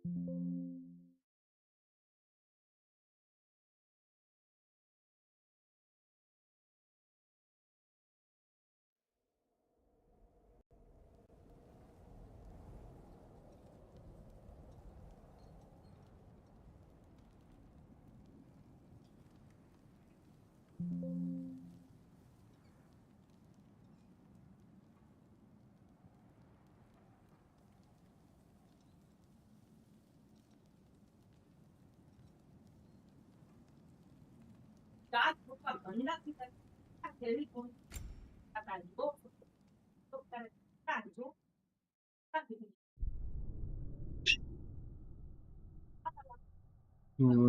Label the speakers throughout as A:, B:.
A: Hello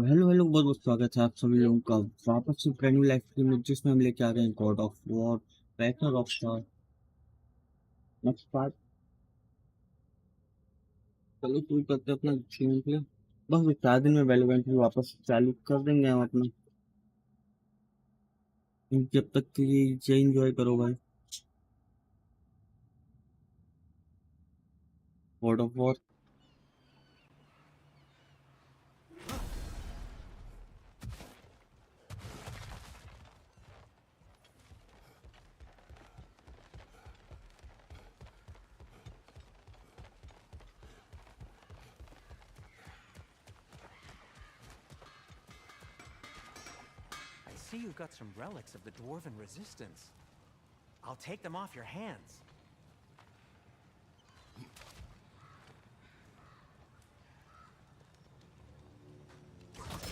A: hello, बहुत बहुत स्वागत है आप सभी लोगों का वापस से ब्रांड न्यू लाइव स्ट्रीम में, जिसमें हम लेके आ रहे हैं गॉड ऑफ वॉर रैग्नारॉक का नेक्स्ट पार्ट। चलो शुरू करते हैं अपना गेम प्ले। बस 4 दिन में वैलोरेंट भी वापस चालू कर देंगे हम अपना। जब तक कि ये एंजॉय करो भाई, God of war.
B: I see you've got some relics of the Dwarven resistance. I'll take them off your hands.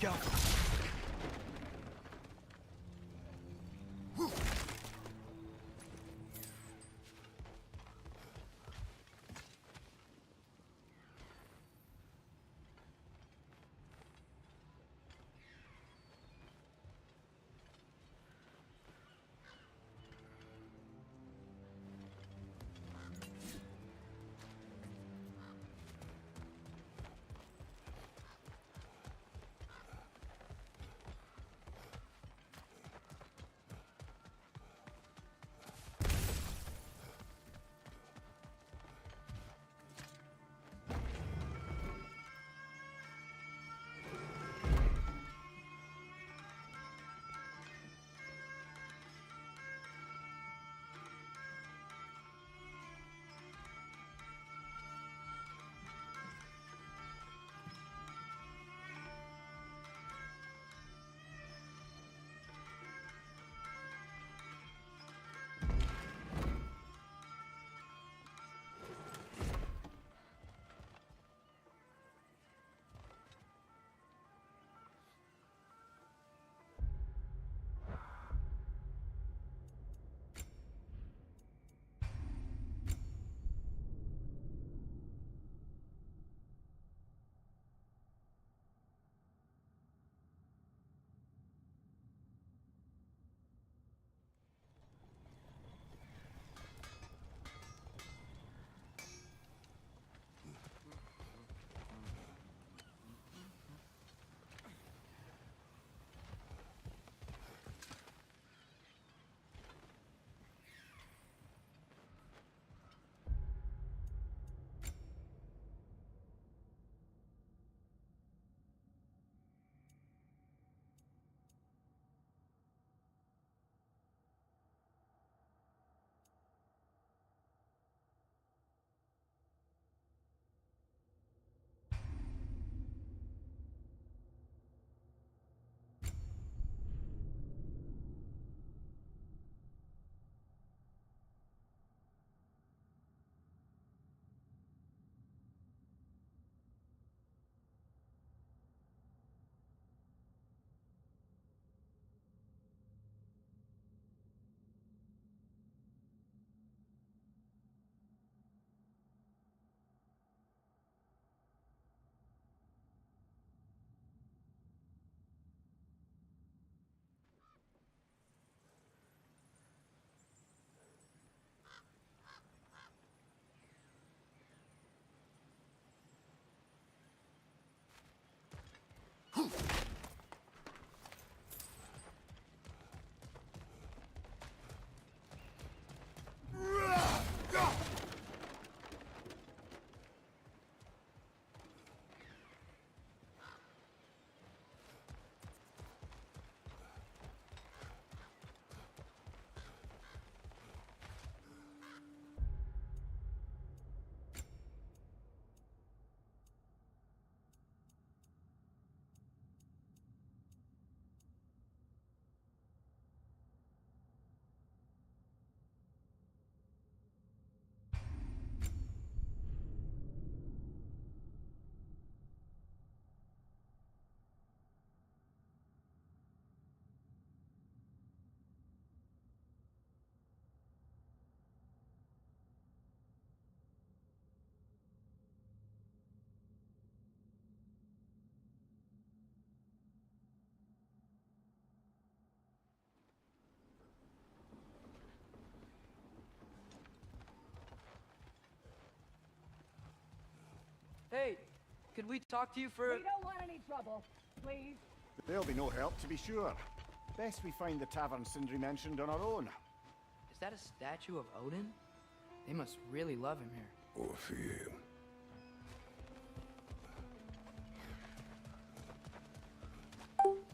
B: Go!
C: Hey, could we talk to you for...
D: We don't want any trouble, please.
E: There'll be no help, to be sure. Best we find the tavern Sindri mentioned on our own.
C: Is that a statue of Odin? They must really love him here.
F: Or fear him.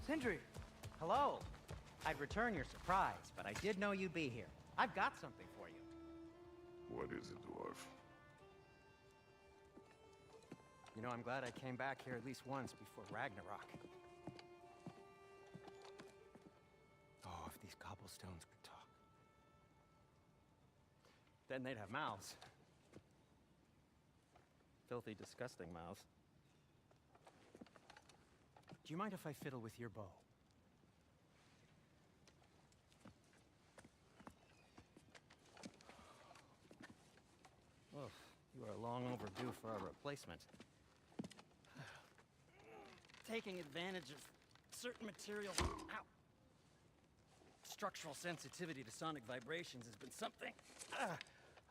C: Sindri!
B: Hello. I'd return your surprise, but I did know you'd be here. I've got something for you.
F: What is it, dwarf?
B: You know, I'm glad I came back here at least once before Ragnarok. Oh, if these cobblestones could talk. Then they'd have mouths. Filthy, disgusting mouths. Do you mind if I fiddle with your bow? Oh, you are long overdue for a replacement. Taking advantage of certain materials. Ow. Structural sensitivity to sonic vibrations has been something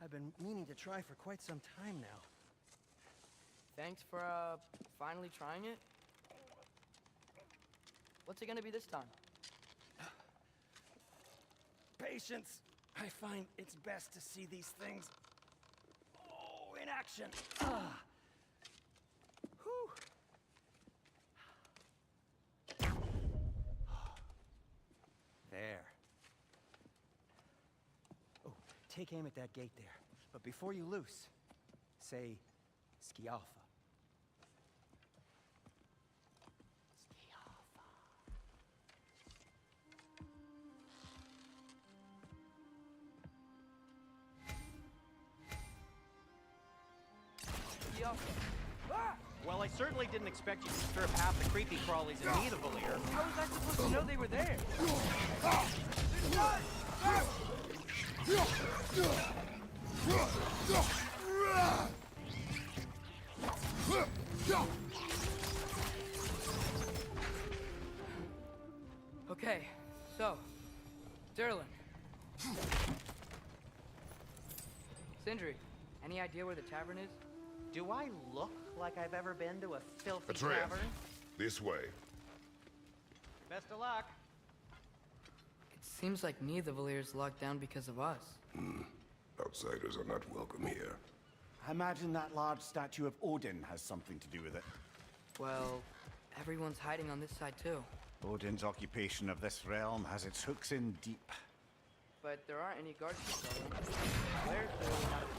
B: I've been meaning to try for quite some time now.
C: Thanks for, finally trying it. What's it gonna be this time?
B: Patience. I find it's best to see these things, in action. Whew. There. Oh, take aim at that gate there. But before you loose, say, Skialfa. Well, I certainly didn't expect you to disturb half the creepy crawlies in Nidavellir.
C: How was I supposed to know they were there? Okay, so, Durlin. Sindri, any idea where the tavern is?
B: Do I look like I've ever been to a filthy
F: Atreus,
B: tavern?
F: this way.
B: Best of luck.
C: It seems like Nidavellir's locked down because of us.
F: Outsiders are not welcome here.
E: I imagine that large statue of Odin has something to do with it.
C: Well, everyone's hiding on this side too.
E: Odin's occupation of this realm has its hooks in deep.
C: But there aren't any guards patrolling. Where's the not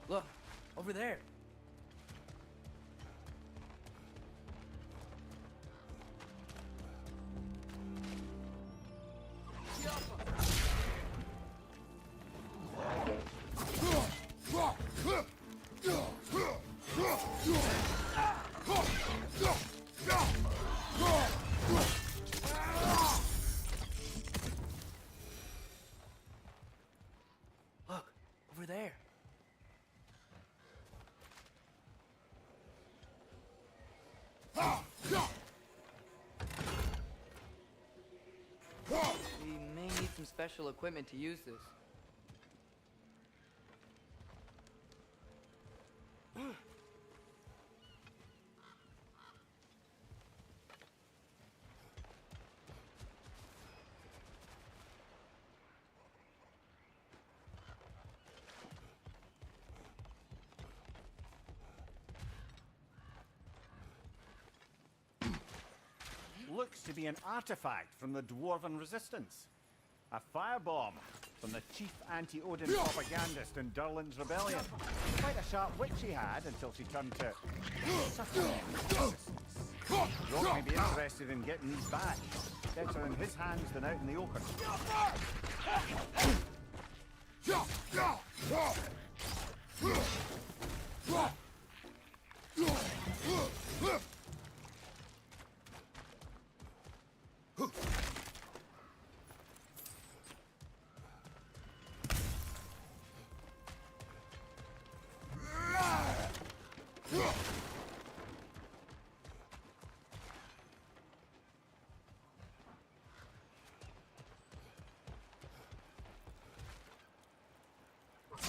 C: Look, over there. Look, over there. We may need some special equipment to use this.
E: Looks to be an artifact from the Dwarven Resistance. A firebomb from the chief anti-Odin propagandist in Durlin's rebellion. Quite a sharp wit she had until she turned to suffering resistance. Rock may be interested in getting these back. Better in his hands than out in the open.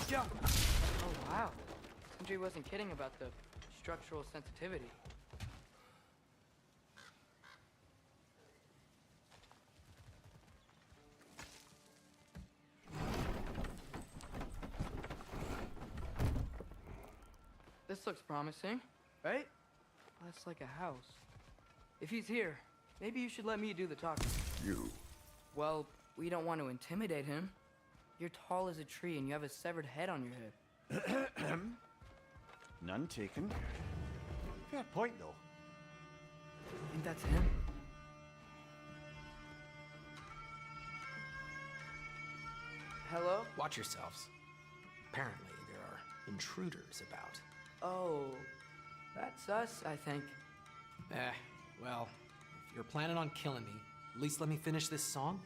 C: Jump! Oh wow. Sindri wasn't kidding about the structural sensitivity. This looks promising, right? That's like a house. If he's here, maybe you should let me do the talking.
F: You.
C: Well, we don't want to intimidate him. You're tall as a tree and you have a severed head on your head.
E: None taken. Fair point, though.
C: Think that's him? Hello?
G: Watch yourselves. Apparently, there are intruders about.
C: Oh, that's us, I think.
G: Well, if you're planning on killing me, at least let me finish this song.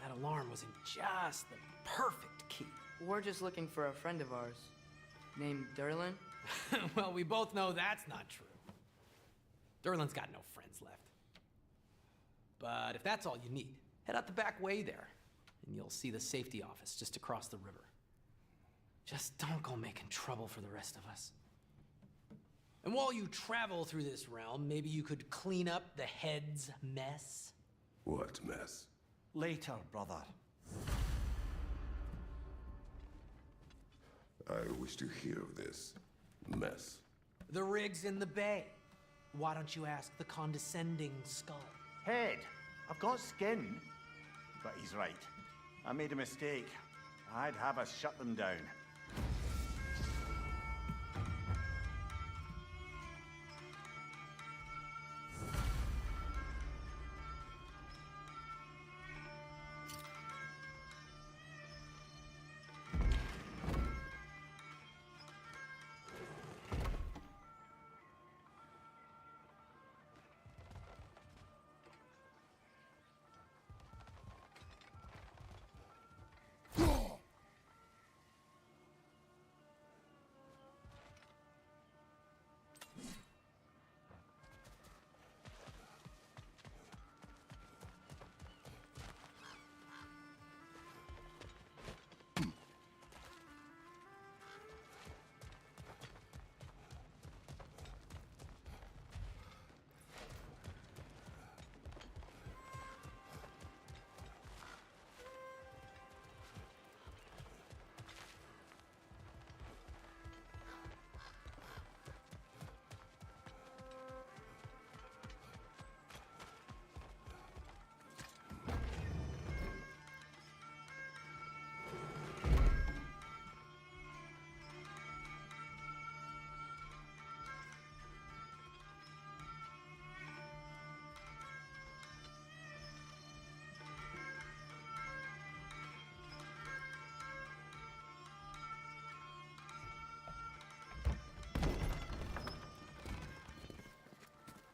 G: That alarm was in just the perfect key.
C: We're just looking for a friend of ours, named Derlin.
G: Well, we both know that's not true. Derlin's got no friends left. But if that's all you need, head out the back way there, and you'll see the safety office just across the river. Just don't go making trouble for the rest of us. And while you travel through this realm, maybe you could clean up the head's mess?
F: What mess?
E: Later, brother.
F: I wish to hear of this mess.
G: The rig's in the bay. Why don't you ask the condescending skull?
E: Head, I've got skin. But he's right. I made a mistake. I'd have us shut them down.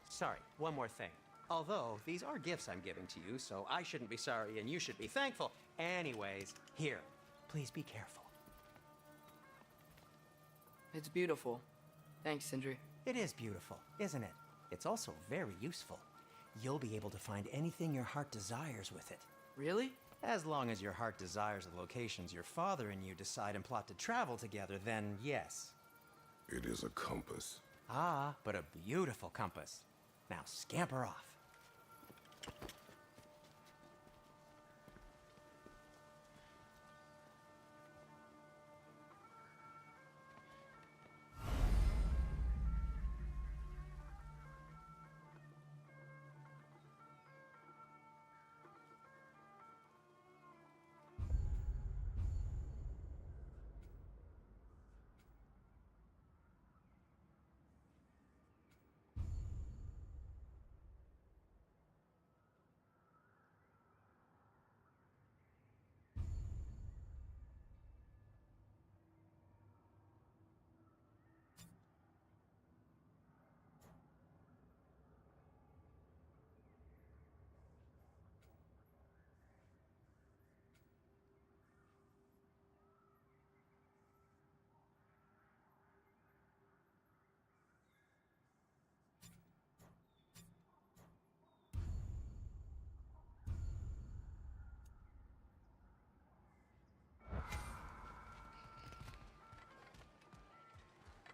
B: Sorry, one more thing. Although, these are gifts I'm giving to you, so I shouldn't be sorry and you should be thankful. Anyways, here, please be careful.
C: It's beautiful. Thanks, Sindri.
B: It is beautiful, isn't it? It's also very useful. You'll be able to find anything your heart desires with it.
C: Really?
B: As long as your heart desires the locations your father and you decide and plot to travel together, then yes.
F: It is a compass.
B: Ah, but a beautiful compass. Now scamper off.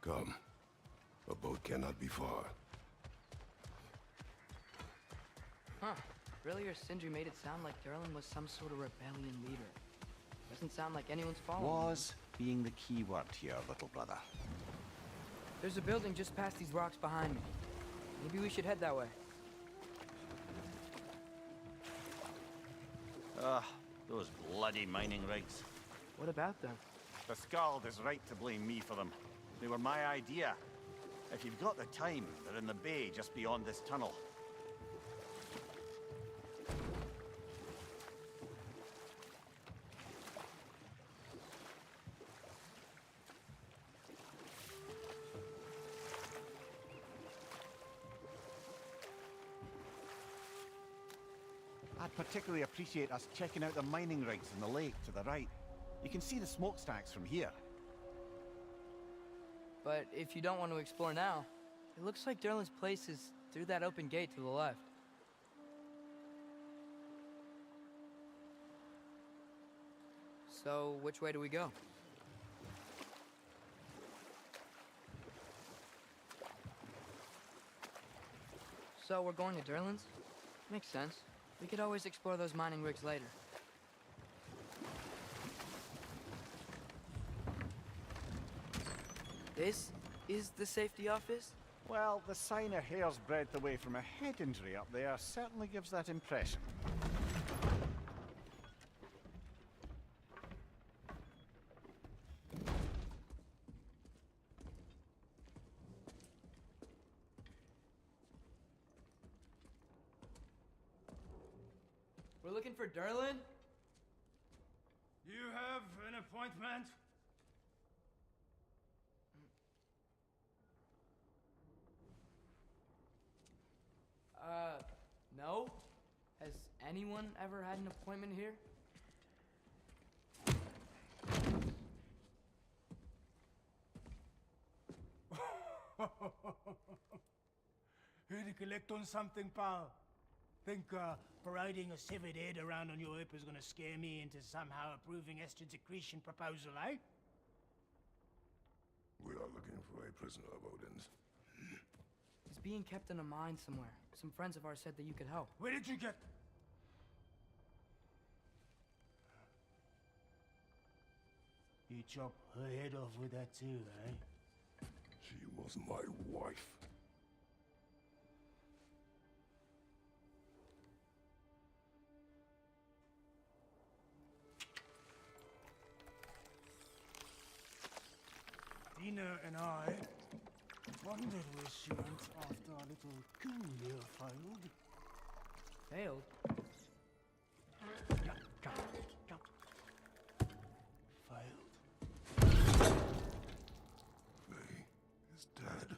F: Come. A boat cannot be far.
C: Huh. Really, or Sindri made it sound like Derlin was some sort of rebellion leader. Doesn't sound like anyone's following him.
E: Was being the key word here, little brother.
C: There's a building just past these rocks behind me. Maybe we should head that way.
E: Ah, those bloody mining rigs.
C: What about them?
E: The Skald is right to blame me for them. They were my idea. If you've got the time, they're in the bay just beyond this tunnel. I'd particularly appreciate us checking out the mining rigs in the lake to the right. You can see the smokestacks from here.
C: But if you don't want to explore now, it looks like Derlin's place is through that open gate to the left. So, which way do we go? So, we're going to Derlin's? Makes sense. We could always explore those mining rigs later. This is the safety office?
E: Well, the sign a hair's breadth away from a head injury up there certainly gives that impression.
C: We're looking for Derlin?
H: You have an appointment?
C: No? Has anyone ever had an appointment here?
H: Here to collect on something, pal? Think parading a severed head around on your hip is gonna scare me into somehow approving estrogen secretion proposal, eh?
F: We are looking for a prisoner of Odin's.
C: He's being kept in a mine somewhere. Some friends of ours said that you could help.
H: Where did you get... You chop her head off with that too, eh?
F: She was my wife.
H: Dina and I wondered where she went after our little coup here failed.
C: Failed?
H: Come. Failed.
F: Faye is dead.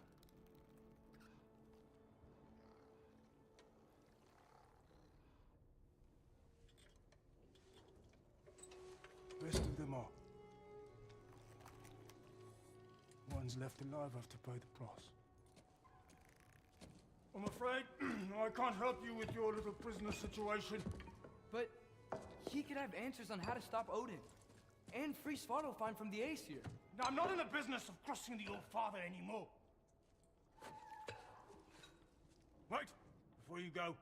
H: Rest of them are. Ones left alive have to pay the price. I'm afraid I can't help you with your little prisoner situation.
C: But he could have answers on how to stop Odin. And free Svartalfheim from the Aesir.
H: Now, I'm not in the business of crossing the old father anymore. Right, before you go.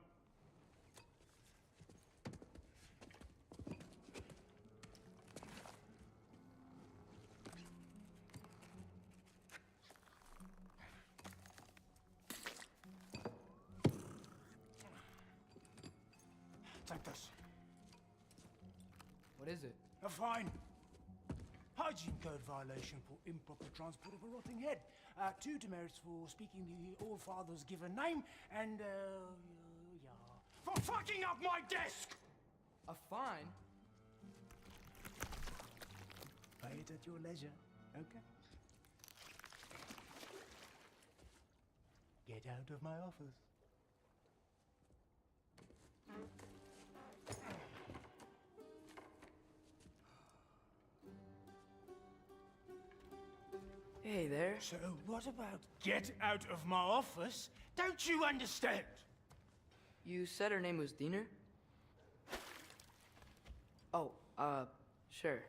H: Take this.
C: What is it?
H: A fine. Hygiene code violation for improper transport of a rotting head. 2 demerits for speaking the All-Father's given name, and, yeah. For fucking up my desk!
C: A fine?
H: Pay it at your leisure, okay? Get out of my office.
C: Hey there.
H: So what about get out of my office? Don't you understand?
C: You said her name was Diener? Oh, sure.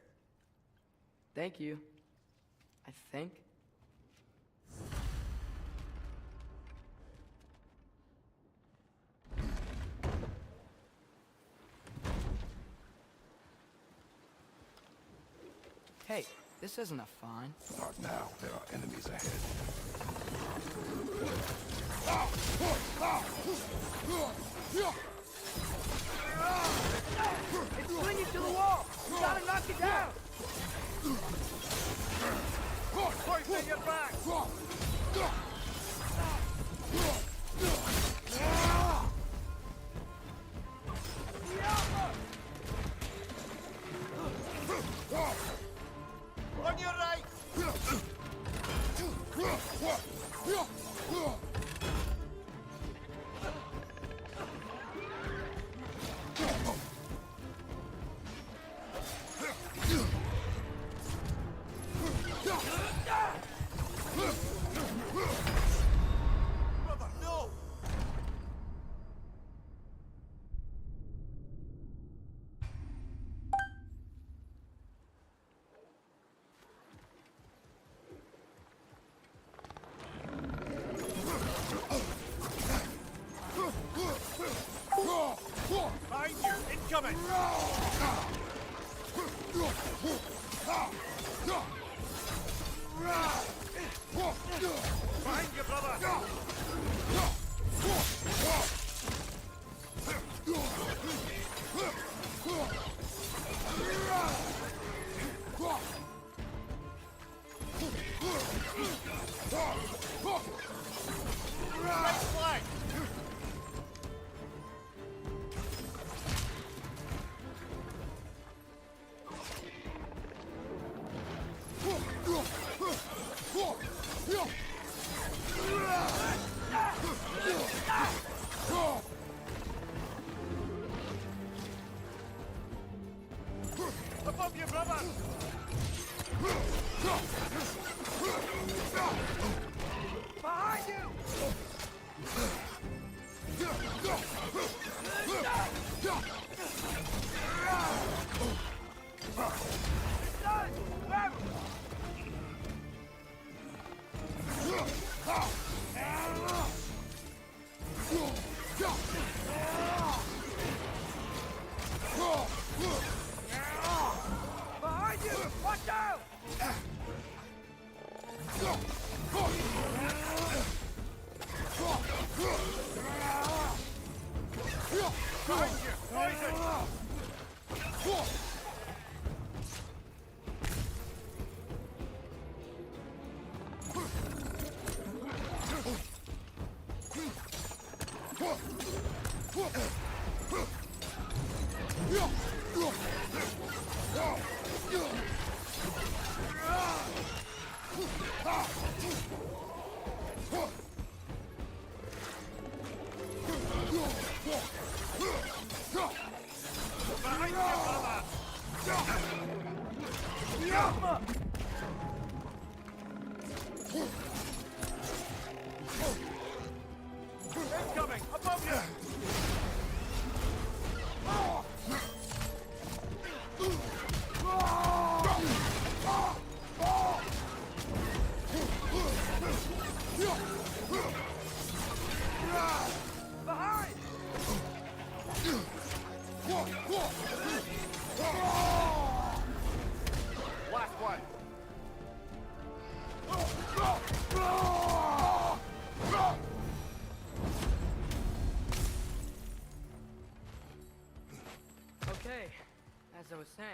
C: Thank you. I think. Hey, this isn't a fine.
F: Not now. There are enemies ahead.
H: It's clinging to the wall! You gotta knock it down! Point in your back! On your right! Brother, no! Behind you! Incoming! Behind you, brother! Right flank! Above you, brother! Behind you! Behind you! Watch out! Behind you! Poison! Behind you, brother! Incoming! Above you! Behind! Last one!
C: Okay, as I was saying,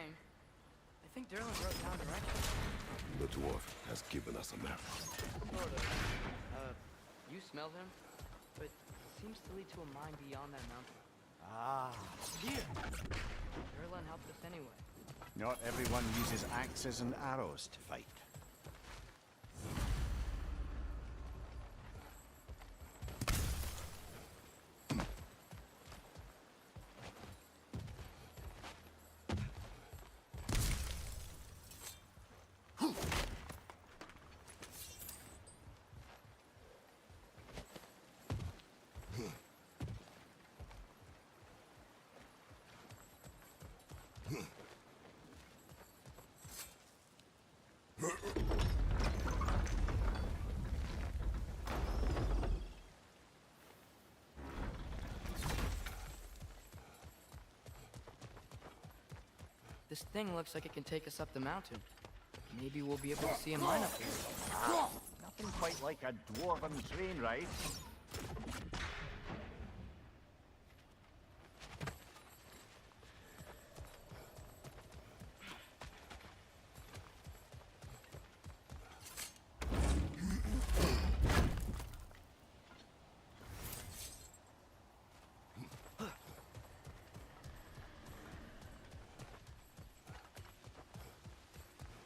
C: I think Derlin wrote down directions.
F: The dwarf has given us a map.
C: Sort of. You smell him, but seems to lead to a mine beyond that mountain.
E: Ah,
C: Here! Derlin helped us anyway.
E: not everyone uses axes and arrows to fight.
C: This thing looks like it can take us up the mountain. Maybe we'll be able to see a mine up there.
E: Nothing quite like a dwarven train ride.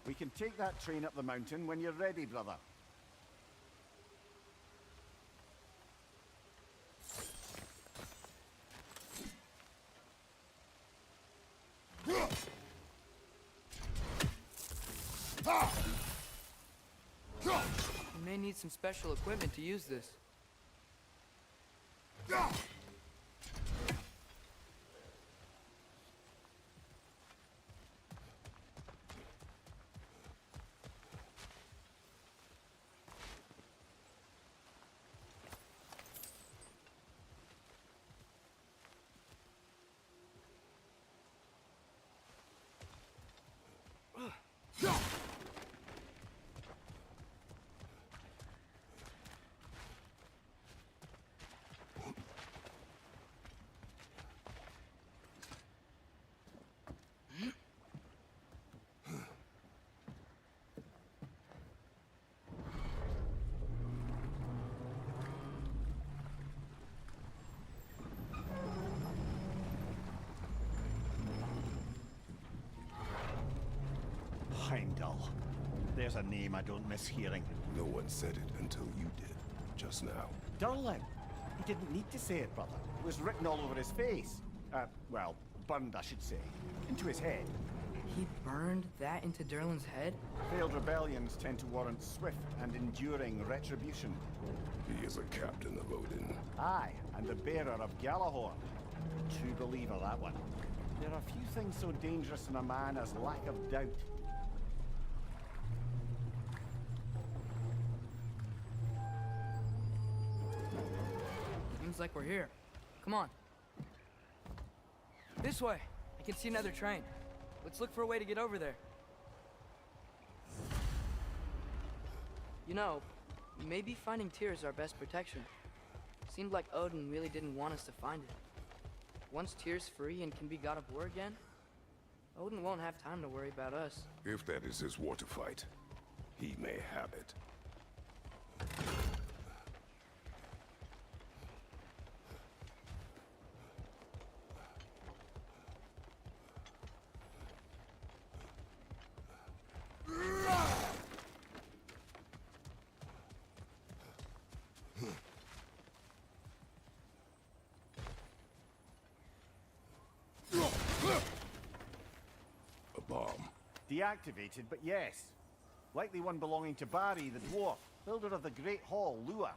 E: We can take that train up the mountain when you're ready, brother.
C: We may need some special equipment to use this.
E: Heimdall. There's a name I don't miss hearing.
F: No one said it until you did, just now.
E: Durlin. He didn't need to say it, brother. It was written all over his face. Well, burned, I should say. Into his head.
C: He burned that into Durlin's head?
E: Failed rebellions tend to warrant swift and enduring retribution.
F: He is a captain of Odin.
E: Aye, and the bearer of Galahorn. True believer, that one. There are few things so dangerous in a man as lack of doubt.
C: Seems like we're here. Come on. This way. I can see another train. Let's look for a way to get over there. You know, maybe finding Tyr is our best protection. Seemed like Odin really didn't want us to find it. Once Tyr's free and can be god of war again, Odin won't have time to worry about us.
F: If that is his war to fight, he may have it.
E: Deactivated, but yes. Likely one belonging to Barry, the dwarf, builder of the Great Hall, Lua.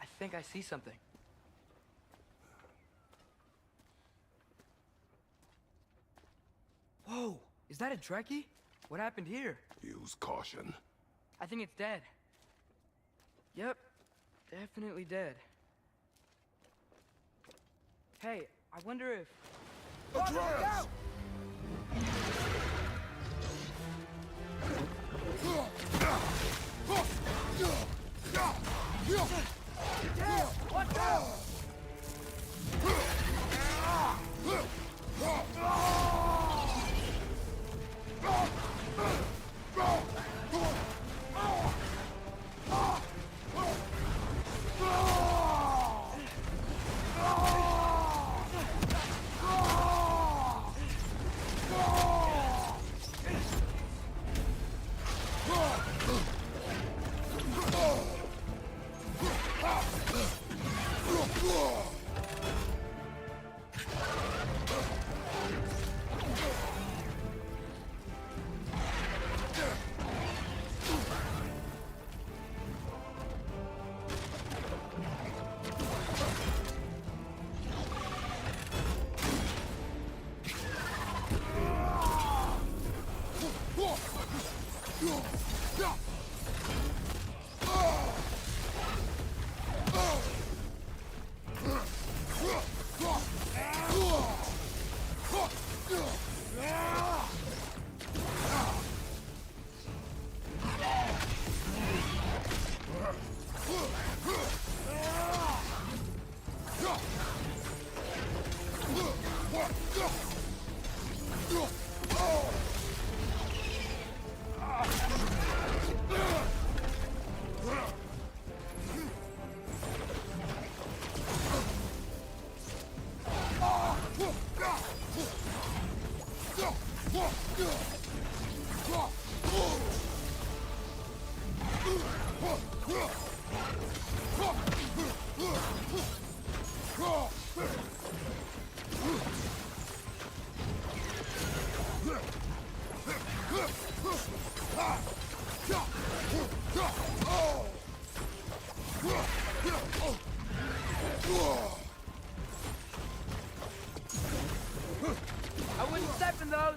C: I think I see something. Whoa! Is that a Trekkie? What happened here?
F: Use caution.
C: I think it's dead. Yep, definitely dead. Hey, I wonder if...
F: Atreus!
H: Watch out!
C: I wouldn't step in those.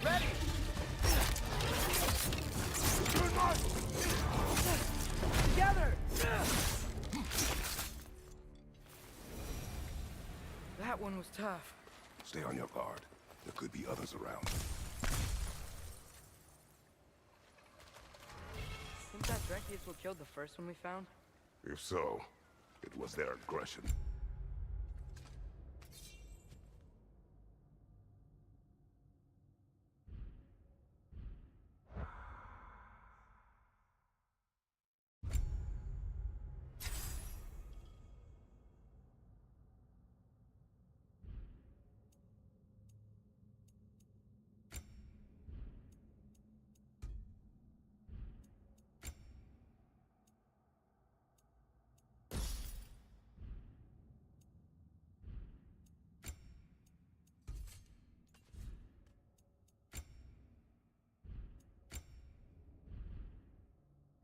C: Ready. Together. That one was tough.
F: Stay on your guard. There could be others around.
C: Think that Dreki is what killed the first one we found?
F: If so, it was their aggression.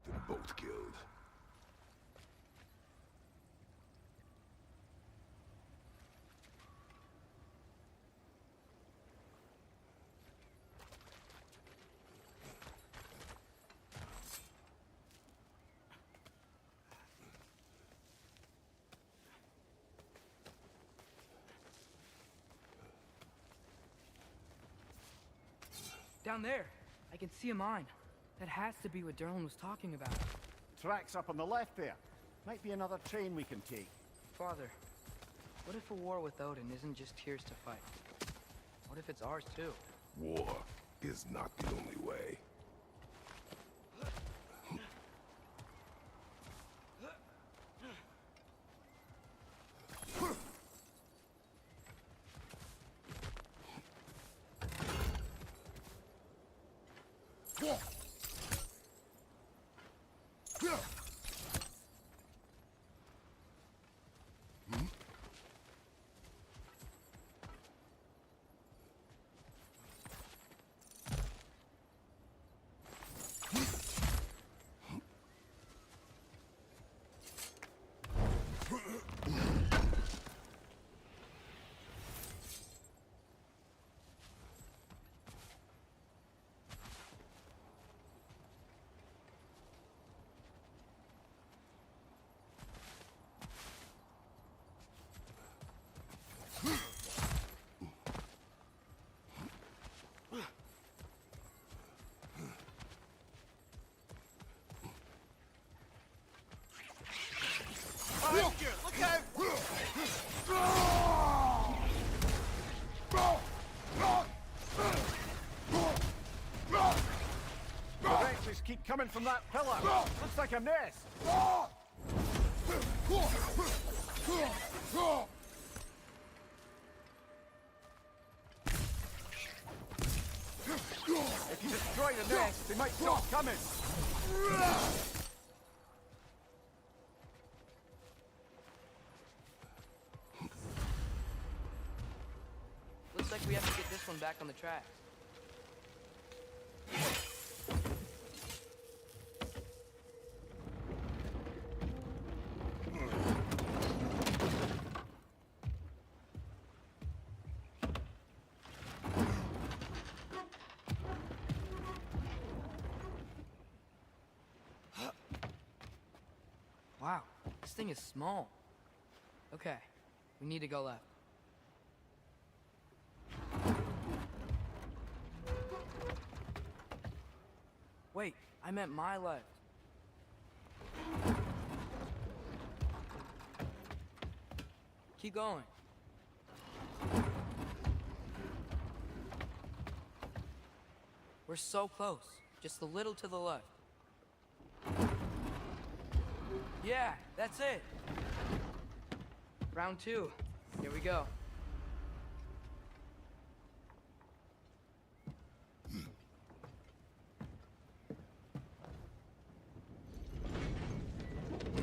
F: Them both killed.
C: Down there. I can see a mine. That has to be what Derlin was talking about.
E: Tracks up on the left there. Might be another train we can take.
C: Father, what if a war with Odin isn't just Tears to fight? What if it's ours too?
F: War is not the only way.
E: Look out! The wrenches keep coming from that pillar. Looks like a nest. If you destroy the nest, they might stop coming.
C: Looks like we have to get this one back on the tracks. Wow, this thing is small. Okay, we need to go left. Wait, I meant my left. Keep going. We're so close. Just a little to the left. Yeah, that's it. Round 2. Here we go.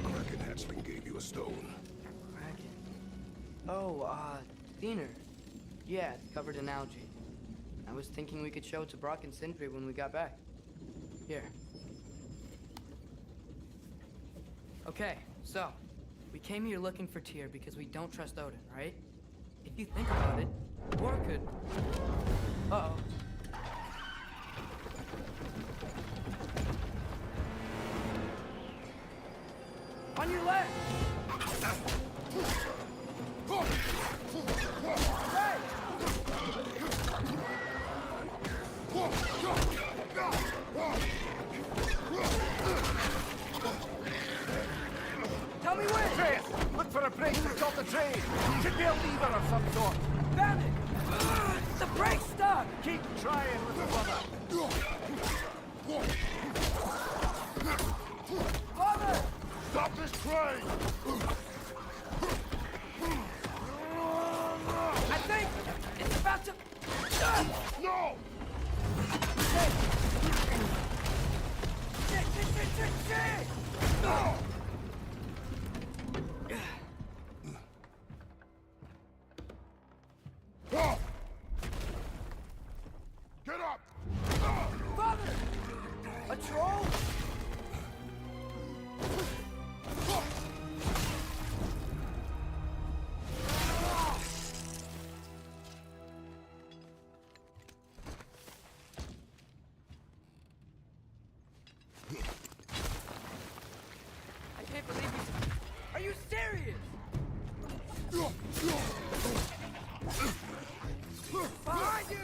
F: Kraken hatchling gave you a stone.
C: Kraken. Oh, Diener. Yeah, it's covered in algae. I was thinking we could show it to Brock and Sindri when we got back. Here. Okay, so, we came here looking for Tyr because we don't trust Odin, right? If you think about it, War could... Uh-oh. On your left! Hey! Tell me when!
E: Trace! Look for a break to stop the train! Should be a lever of some sort!
C: Found it! The brake's stuck!
E: Keep trying, little brother!
C: Father!
F: Stop this train!
C: I think it's about to...
F: No!
C: Shit!
F: No! Get up!
C: Father! A troll? I can't believe he's... Are you serious? Behind you!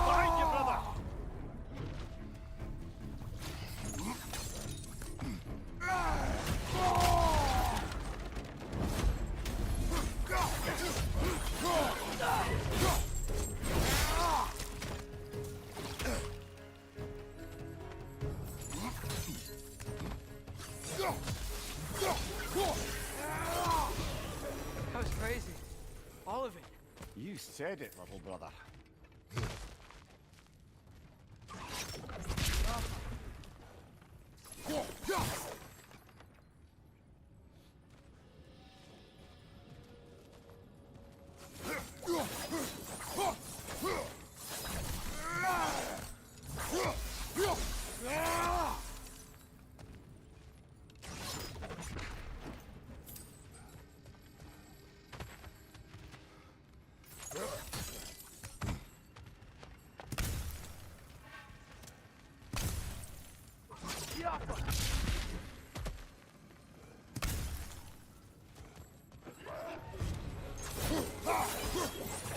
E: Behind you, brother!
C: That was crazy. All of it.
E: You said it, little brother.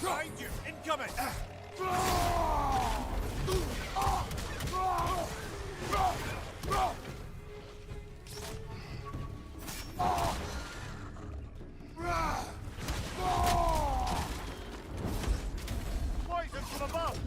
F: Behind you! Incoming!
E: Poison from above!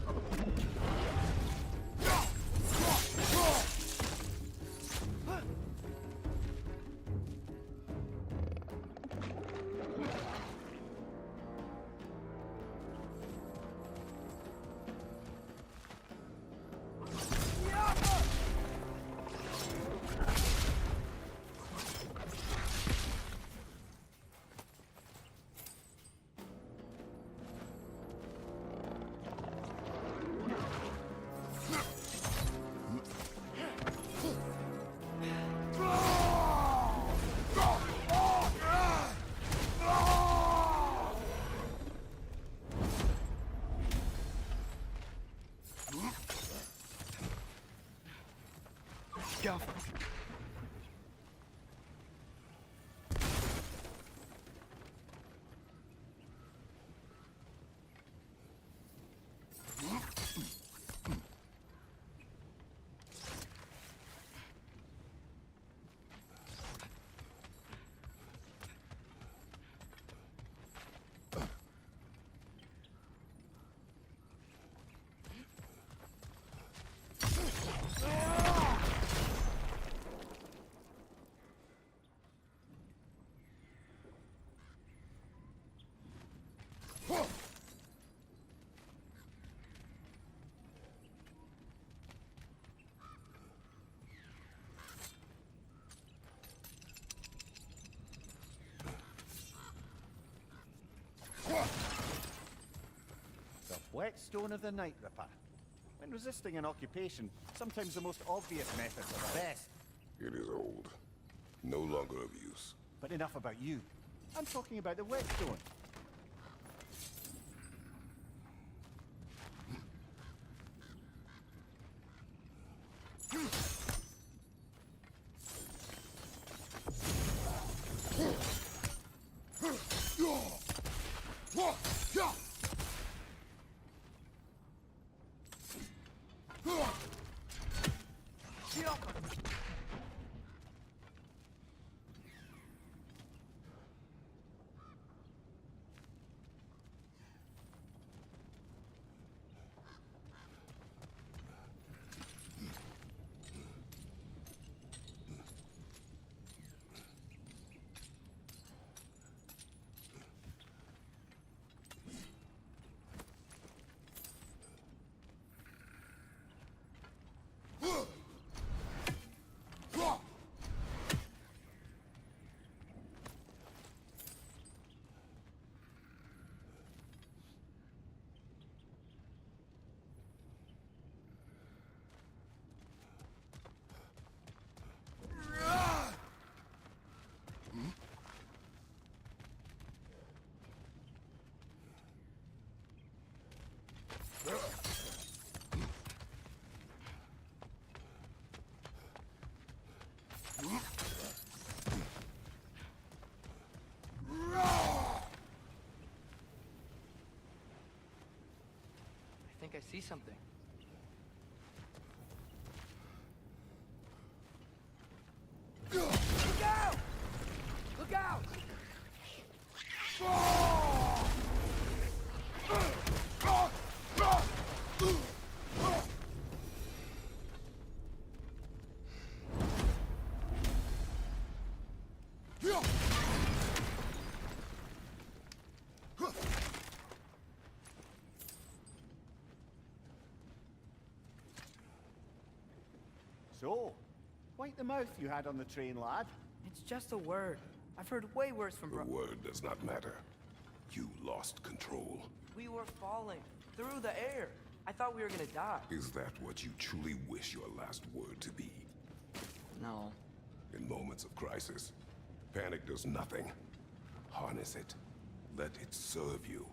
H: Careful.
E: The whetstone of the Night Ripper. When resisting an occupation, sometimes the most obvious methods are the best.
F: It is old. No longer of use.
E: But enough about you. I'm talking about the whetstone.
C: I think I see something. Look out! Look out!
E: So, wipe the mouth you had on the train, lad.
C: It's just a word. I've heard way worse from
F: The word does not matter. You lost control.
C: We were falling through the air. I thought we were gonna die.
F: Is that what you truly wish your last word to be?
C: No.
F: In moments of crisis, panic does nothing. Harness it. Let it serve you.